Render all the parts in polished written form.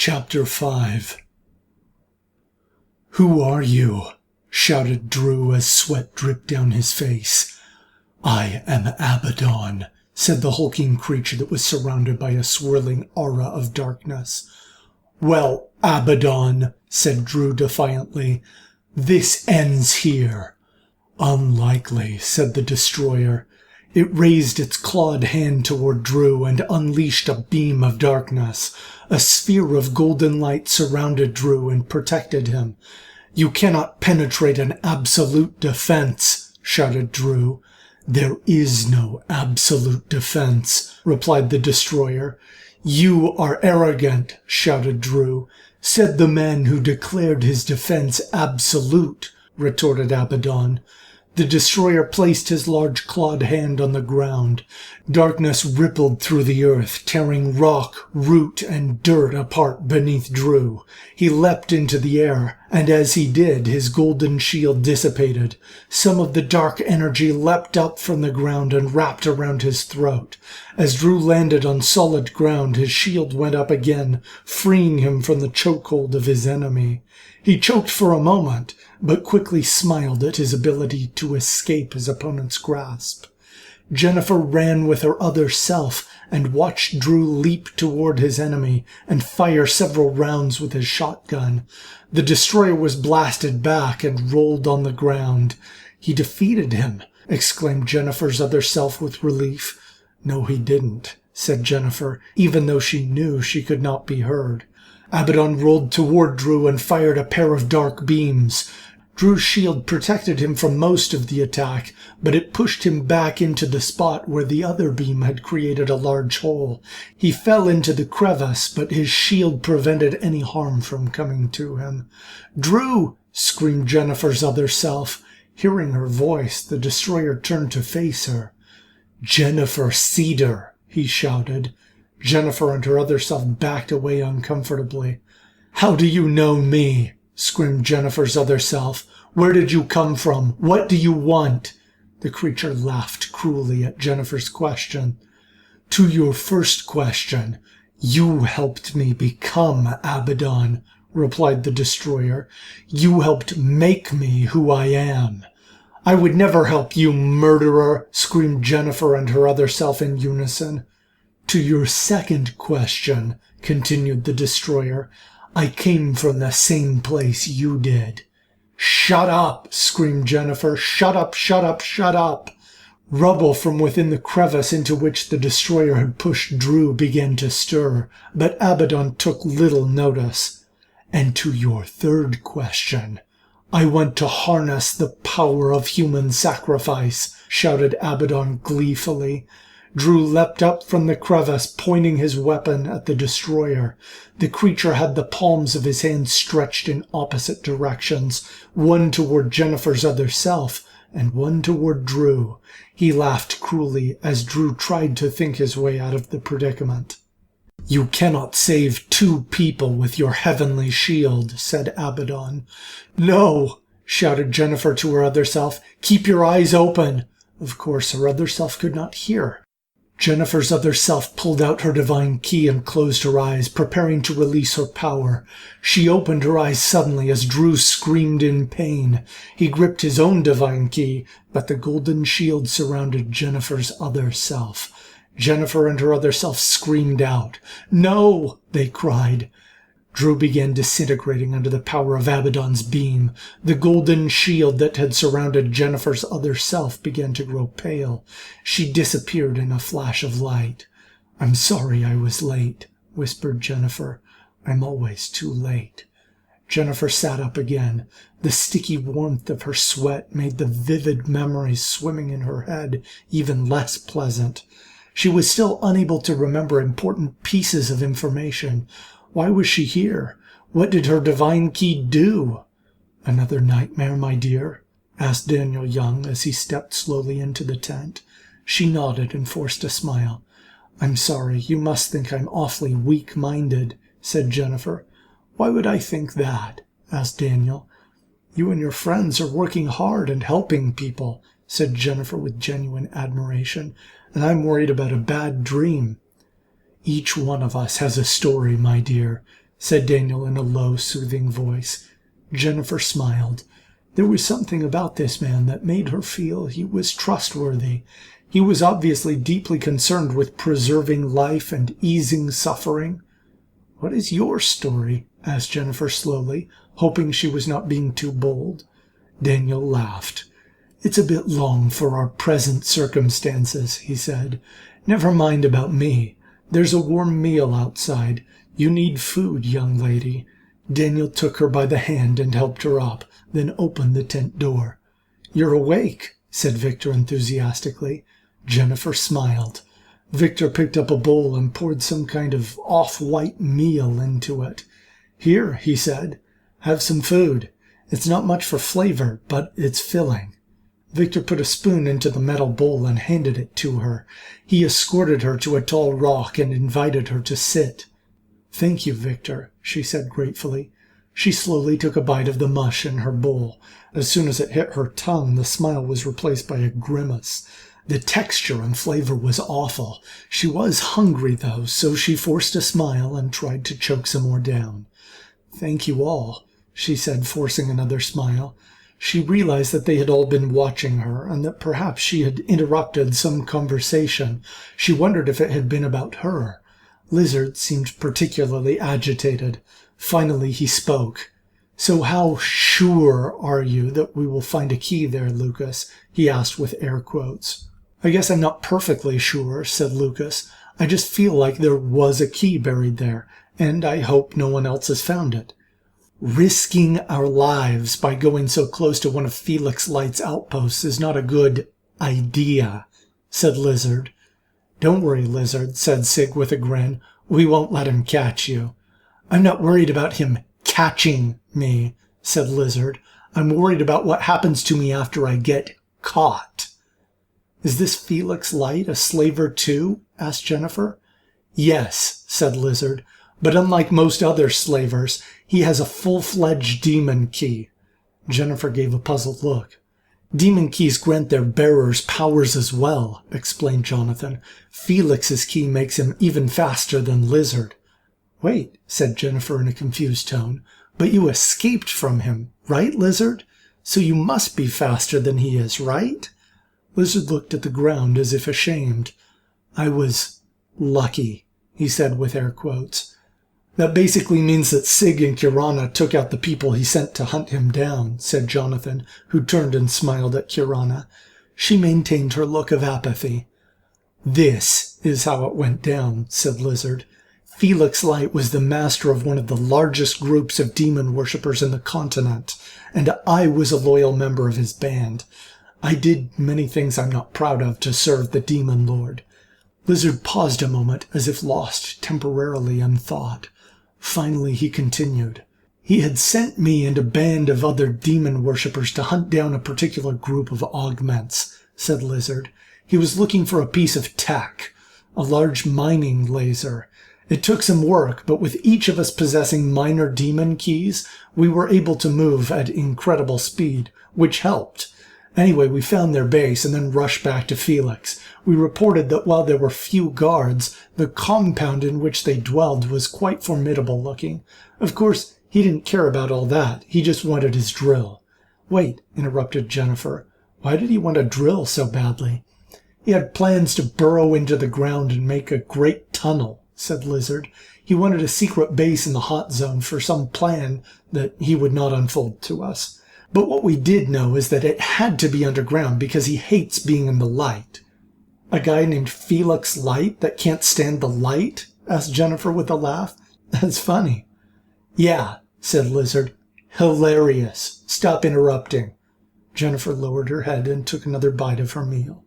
Chapter 5. "Who are you?" shouted Drew as sweat dripped down his face. "I am Abaddon," said the hulking creature that was surrounded by a swirling aura of darkness. "Well, Abaddon," said Drew defiantly, "this ends here." "Unlikely," said the destroyer. It raised its clawed hand toward Drew and unleashed a beam of darkness. A sphere of golden light surrounded Drew and protected him. "You cannot penetrate an absolute defense," shouted Drew. "There is no absolute defense," replied the destroyer. "You are arrogant," shouted Drew. "Said the man who declared his defense absolute," retorted Abaddon. The destroyer placed his large clawed hand on the ground. Darkness rippled through the earth, tearing rock, root, and dirt apart beneath Drew. He leapt into the air, and as he did, his golden shield dissipated. Some of the dark energy leapt up from the ground and wrapped around his throat. As Drew landed on solid ground, his shield went up again, freeing him from the chokehold of his enemy. He choked for a moment, but quickly smiled at his ability to escape his opponent's grasp. Jennifer ran with her other self and watched Drew leap toward his enemy and fire several rounds with his shotgun. The destroyer was blasted back and rolled on the ground. "He defeated him," exclaimed Jennifer's other self with relief. "No, he didn't," said Jennifer, even though she knew she could not be heard. Abaddon rolled toward Drew and fired a pair of dark beams. Drew's shield protected him from most of the attack, but it pushed him back into the spot where the other beam had created a large hole. He fell into the crevice, but his shield prevented any harm from coming to him. "Drew!" screamed Jennifer's other self. Hearing her voice, the destroyer turned to face her. "Jennifer Cedar!" he shouted. Jennifer and her other self backed away uncomfortably. "How do you know me?" screamed Jennifer's other self. "Where did you come from? What do you want?" The creature laughed cruelly at Jennifer's question. "To your first question, you helped me become Abaddon," replied the destroyer. "You helped make me who I am." "I would never help you, murderer!" screamed Jennifer and her other self in unison. "To your second question," continued the destroyer, "I came from the same place you did." "Shut up!" screamed Jennifer. "Shut up, shut up, shut up!" Rubble from within the crevice into which the destroyer had pushed Drew began to stir, but Abaddon took little notice. "And to your third question, I want to harness the power of human sacrifice," shouted Abaddon gleefully. Drew leapt up from the crevice, pointing his weapon at the destroyer. The creature had the palms of his hands stretched in opposite directions, one toward Jennifer's other self, and one toward Drew. He laughed cruelly as Drew tried to think his way out of the predicament. "You cannot save two people with your heavenly shield," said Abaddon. "No!" shouted Jennifer to her other self. "Keep your eyes open!" Of course, her other self could not hear. Jennifer's other self pulled out her divine key and closed her eyes, preparing to release her power. She opened her eyes suddenly as Drew screamed in pain. He gripped his own divine key, but the golden shield surrounded Jennifer's other self. Jennifer and her other self screamed out. "No!" they cried. Drew began disintegrating under the power of Abaddon's beam. The golden shield that had surrounded Jennifer's other self began to grow pale. She disappeared in a flash of light. "I'm sorry I was late," whispered Jennifer. "I'm always too late." Jennifer sat up again. The sticky warmth of her sweat made the vivid memories swimming in her head even less pleasant. She was still unable to remember important pieces of information. Why was she here? What did her divine key do? "Another nightmare, my dear?" asked Daniel Young as he stepped slowly into the tent. She nodded and forced a smile. "I'm sorry, you must think I'm awfully weak-minded," said Jennifer. "Why would I think that?" asked Daniel. "You and your friends are working hard and helping people," said Jennifer with genuine admiration, "and I'm worried about a bad dream." "Each one of us has a story, my dear," said Daniel in a low, soothing voice. Jennifer smiled. There was something about this man that made her feel he was trustworthy. He was obviously deeply concerned with preserving life and easing suffering. "What is your story?" asked Jennifer slowly, hoping she was not being too bold. Daniel laughed. "It's a bit long for our present circumstances," he said. "Never mind about me. There's a warm meal outside. You need food, young lady." Daniel took her by the hand and helped her up, then opened the tent door. "You're awake," said Victor enthusiastically. Jennifer smiled. Victor picked up a bowl and poured some kind of off-white meal into it. "Here," he said, "have some food. It's not much for flavor, but it's filling." Victor put a spoon into the metal bowl and handed it to her. He escorted her to a tall rock and invited her to sit. "Thank you, Victor," she said gratefully. She slowly took a bite of the mush in her bowl. As soon as it hit her tongue, the smile was replaced by a grimace. The texture and flavor was awful. She was hungry, though, so she forced a smile and tried to choke some more down. "Thank you all," she said, forcing another smile. She realized that they had all been watching her, and that perhaps she had interrupted some conversation. She wondered if it had been about her. Lizard seemed particularly agitated. Finally he spoke. "So how sure are you that we will find a key there, Lucas?" he asked with air quotes. "I guess I'm not perfectly sure," said Lucas. "I just feel like there was a key buried there, and I hope no one else has found it." "Risking our lives by going so close to one of Felix Light's outposts is not a good idea," said Lizard. "Don't worry, Lizard," said Sig with a grin. "We won't let him catch you." "I'm not worried about him catching me," said Lizard. "I'm worried about what happens to me after I get caught." "Is this Felix Light a slaver too?" asked Jennifer. "Yes," said Lizard, "but unlike most other slavers, he has a full-fledged demon key." Jennifer gave a puzzled look. "Demon keys grant their bearers powers as well," explained Jonathan. "Felix's key makes him even faster than Lizard." "Wait," said Jennifer in a confused tone, "but you escaped from him, right, Lizard? So you must be faster than he is, right?" Lizard looked at the ground as if ashamed. "I was lucky," he said with air quotes. "That basically means that Sig and Kirana took out the people he sent to hunt him down," said Jonathan, who turned and smiled at Kirana. She maintained her look of apathy. "This is how it went down," said Lizard. "Felix Light was the master of one of the largest groups of demon worshippers in the continent, and I was a loyal member of his band. I did many things I'm not proud of to serve the demon lord." Lizard paused a moment as if lost temporarily in thought. Finally he continued. "He had sent me and a band of other demon worshippers to hunt down a particular group of augments," said Lizard. "He was looking for a piece of tech, a large mining laser. It took some work, but with each of us possessing minor demon keys, we were able to move at incredible speed, which helped. Anyway, we found their base and then rushed back to Felix. We reported that while there were few guards, the compound in which they dwelled was quite formidable looking. Of course, he didn't care about all that. He just wanted his drill." "Wait," interrupted Jennifer. "Why did he want a drill so badly?" "He had plans to burrow into the ground and make a great tunnel," said Lizard. "He wanted a secret base in the hot zone for some plan that he would not unfold to us. But what we did know is that it had to be underground because he hates being in the light." "A guy named Felix Light that can't stand the light?" asked Jennifer with a laugh. "That's funny." "Yeah," said Lizard. "Hilarious. Stop interrupting." Jennifer lowered her head and took another bite of her meal.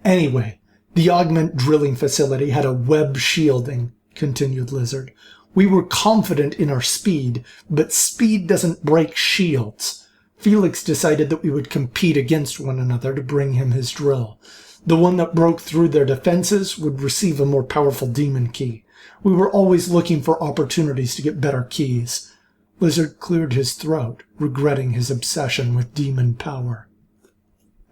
"Anyway, the augment drilling facility had a web shielding," continued Lizard. "We were confident in our speed, but speed doesn't break shields. Felix decided that we would compete against one another to bring him his drill. The one that broke through their defenses would receive a more powerful demon key. We were always looking for opportunities to get better keys." Lizard cleared his throat, regretting his obsession with demon power.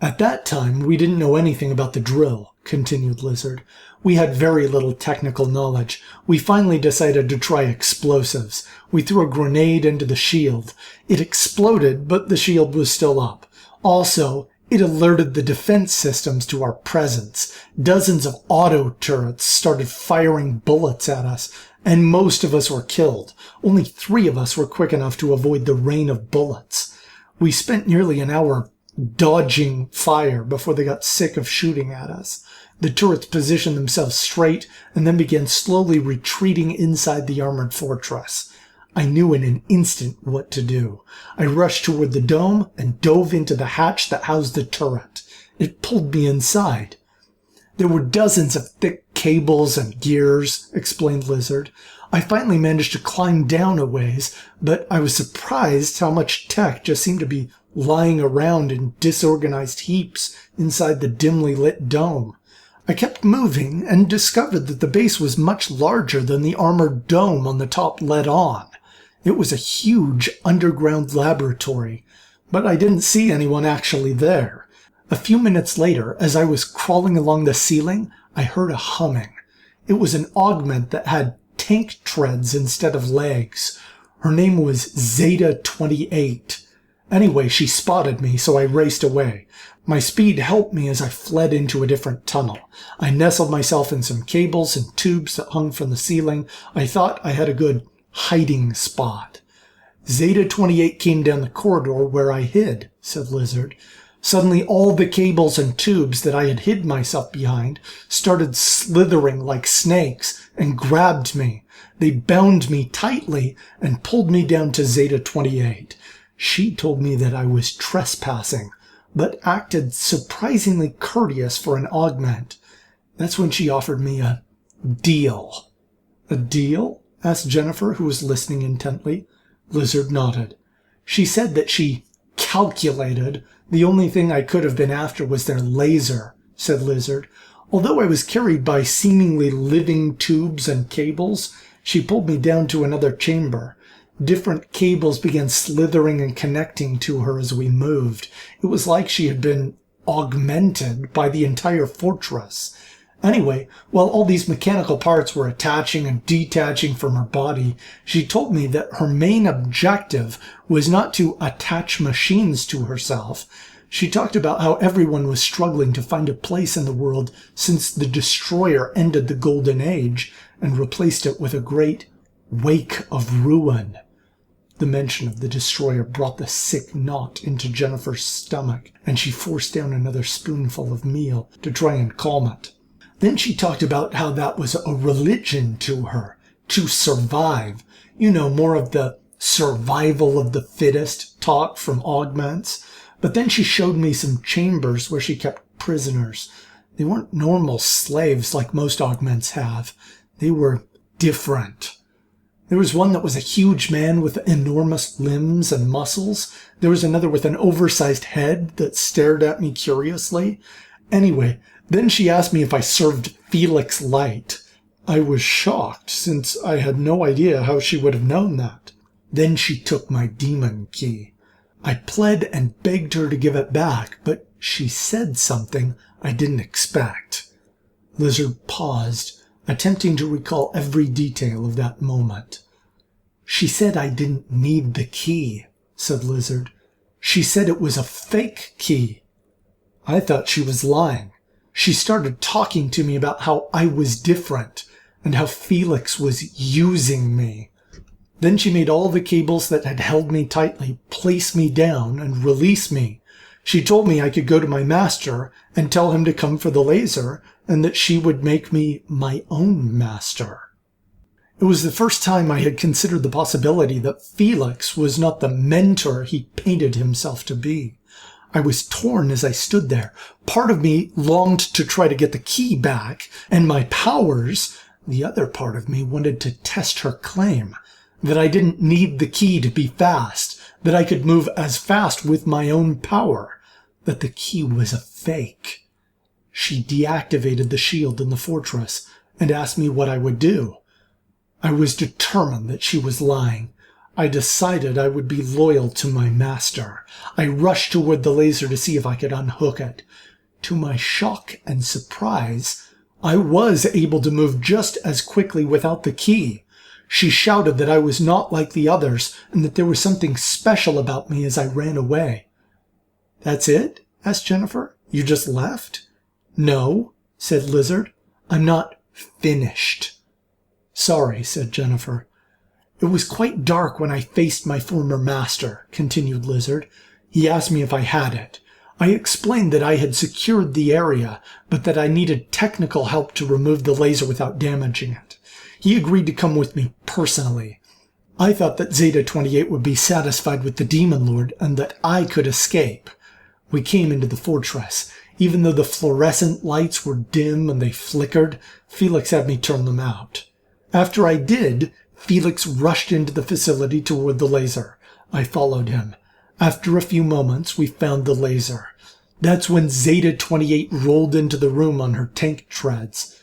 "At that time, we didn't know anything about the drill," continued Lizard. We had very little technical knowledge. We finally decided to try explosives. We threw a grenade into the shield. It exploded, but the shield was still up. Also, it alerted the defense systems to our presence. Dozens of auto turrets started firing bullets at us, and most of us were killed. Only 3 of us were quick enough to avoid the rain of bullets. We spent nearly an hour dodging fire before they got sick of shooting at us. The turrets positioned themselves straight and then began slowly retreating inside the armored fortress. I knew in an instant what to do. I rushed toward the dome and dove into the hatch that housed the turret. It pulled me inside. There were dozens of thick cables and gears, explained Lizard. I finally managed to climb down a ways, but I was surprised how much tech just seemed to be lying around in disorganized heaps inside the dimly lit dome. I kept moving and discovered that the base was much larger than the armored dome on the top let on. It was a huge underground laboratory, but I didn't see anyone actually there. A few minutes later, as I was crawling along the ceiling, I heard a humming. It was an augment that had tank treads instead of legs. Her name was Zeta 28. Anyway, she spotted me, so I raced away. My speed helped me as I fled into a different tunnel. I nestled myself in some cables and tubes that hung from the ceiling. I thought I had a good hiding spot. Zeta 28 came down the corridor where I hid, said Lizard. Suddenly all the cables and tubes that I had hid myself behind started slithering like snakes and grabbed me. They bound me tightly and pulled me down to Zeta 28. She told me that I was trespassing, but acted surprisingly courteous for an augment. That's when she offered me a deal. A deal? Asked Jennifer, who was listening intently. Lizard nodded. She said that she calculated the only thing I could have been after was their laser, said Lizard. Although I was carried by seemingly living tubes and cables, she pulled me down to another chamber. Different cables began slithering and connecting to her as we moved. It was like she had been augmented by the entire fortress. Anyway, while all these mechanical parts were attaching and detaching from her body, she told me that her main objective was not to attach machines to herself. She talked about how everyone was struggling to find a place in the world since the Destroyer ended the Golden Age and replaced it with a great wake of ruin. The mention of the Destroyer brought the sick knot into Jennifer's stomach, and she forced down another spoonful of meal to try and calm it. Then she talked about how that was a religion to her, to survive. You know, more of the survival of the fittest talk from augments. But then she showed me some chambers where she kept prisoners. They weren't normal slaves like most augments have. They were different. There was one that was a huge man with enormous limbs and muscles. There was another with an oversized head that stared at me curiously. Anyway, then she asked me if I served Felix Light. I was shocked, since I had no idea how she would have known that. Then she took my demon key. I pled and begged her to give it back, but she said something I didn't expect. Lizard paused, attempting to recall every detail of that moment. She said I didn't need the key, said Lizard. She said it was a fake key. I thought she was lying. She started talking to me about how I was different and how Felix was using me. Then she made all the cables that had held me tightly place me down and release me. She told me I could go to my master and tell him to come for the laser and that she would make me my own master. It was the first time I had considered the possibility that Felix was not the mentor he painted himself to be. I was torn as I stood there. Part of me longed to try to get the key back, and my powers, the other part of me wanted to test her claim, that I didn't need the key to be fast, that I could move as fast with my own power, that the key was a fake. She deactivated the shield in the fortress and asked me what I would do. I was determined that she was lying. I decided I would be loyal to my master. I rushed toward the laser to see if I could unhook it. To my shock and surprise, I was able to move just as quickly without the key. She shouted that I was not like the others and that there was something special about me as I ran away. "That's it?" asked Jennifer. "You just left?" "No," said Lizard. "I'm not finished." "Sorry," said Jennifer. "It was quite dark when I faced my former master," continued Lizard. "He asked me if I had it. I explained that I had secured the area, but that I needed technical help to remove the laser without damaging it. He agreed to come with me personally. I thought that Zeta-28 would be satisfied with the Demon Lord and that I could escape. We came into the fortress. Even though the fluorescent lights were dim and they flickered, Felix had me turn them out. After I did, Felix rushed into the facility toward the laser. I followed him. After a few moments, we found the laser. That's when Zeta-28 rolled into the room on her tank treads.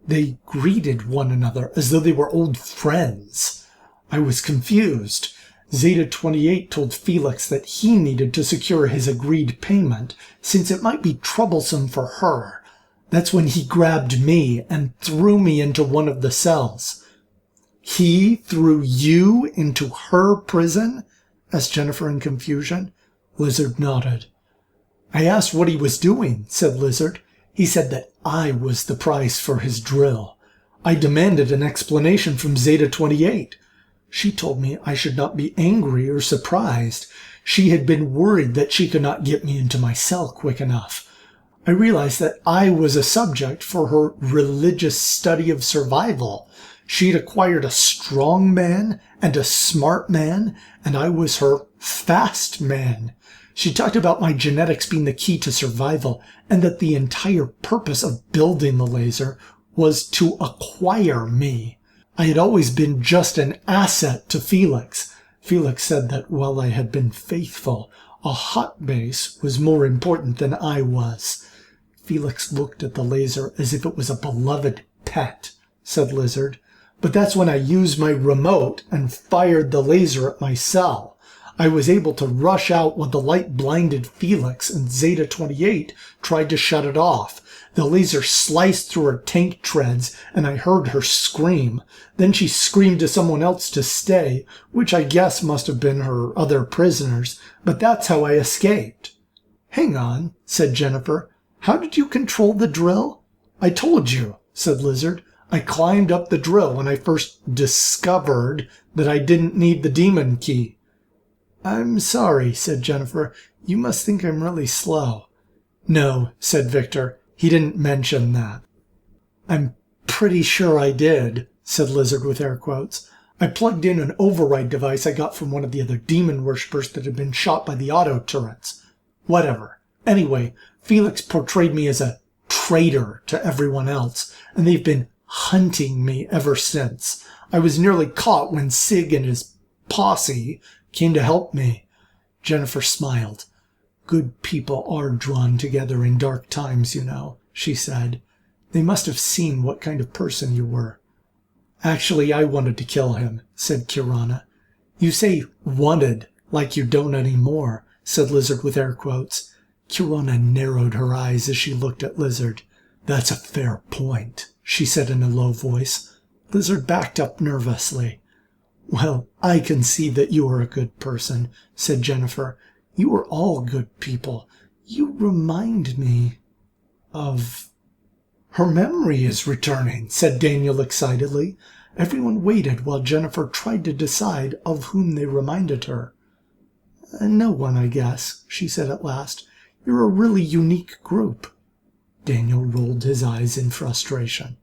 They greeted one another as though they were old friends. I was confused. Zeta-28 told Felix that he needed to secure his agreed payment, since it might be troublesome for her. That's when he grabbed me and threw me into one of the cells. "He threw you into her prison?" asked Jennifer in confusion. Lizard nodded. "I asked what he was doing," said Lizard. "He said that I was the price for his drill. I demanded an explanation from Zeta-28. She told me I should not be angry or surprised. She had been worried that she could not get me into my cell quick enough. I realized that I was a subject for her religious study of survival. She'd acquired a strong man and a smart man, and I was her fast man. She talked about my genetics being the key to survival, and that the entire purpose of building the laser was to acquire me. I had always been just an asset to Felix. Felix said that while I had been faithful, a hot base was more important than I was." "Felix looked at the laser as if it was a beloved pet," said Lizard. "But that's when I used my remote and fired the laser at my cell. I was able to rush out when the light blinded Felix and Zeta-28 tried to shut it off. The laser sliced through her tank treads and I heard her scream. Then she screamed to someone else to stay, which I guess must have been her other prisoners, but that's how I escaped." "Hang on," said Jennifer. "How did you control the drill?" "I told you," said Lizard. "I climbed up the drill when I first discovered that I didn't need the demon key." "I'm sorry," said Jennifer. "You must think I'm really slow." "No," said Victor. "He didn't mention that." "I'm pretty sure I did," said Lizard with air quotes. "I plugged in an override device I got from one of the other demon worshippers that had been shot by the auto turrets. Whatever. Anyway, Felix portrayed me as a traitor to everyone else, and they've been hunting me ever since. I was nearly caught when Sig and his posse came to help me." Jennifer smiled. "Good people are drawn together in dark times, you know," she said. "They must have seen what kind of person you were." "Actually, I wanted to kill him," said Kirana. "You say 'wanted' like you don't anymore," said Lizard with air quotes. Kirana narrowed her eyes as she looked at Lizard. "That's a fair point," she said in a low voice. Lizard backed up nervously. "Well, I can see that you are a good person," said Jennifer. "You are all good people. You remind me of—" "Her memory is returning," said Daniel excitedly. Everyone waited while Jennifer tried to decide of whom they reminded her. "No one, I guess," she said at last. "You're a really unique group." Daniel rolled his eyes in frustration.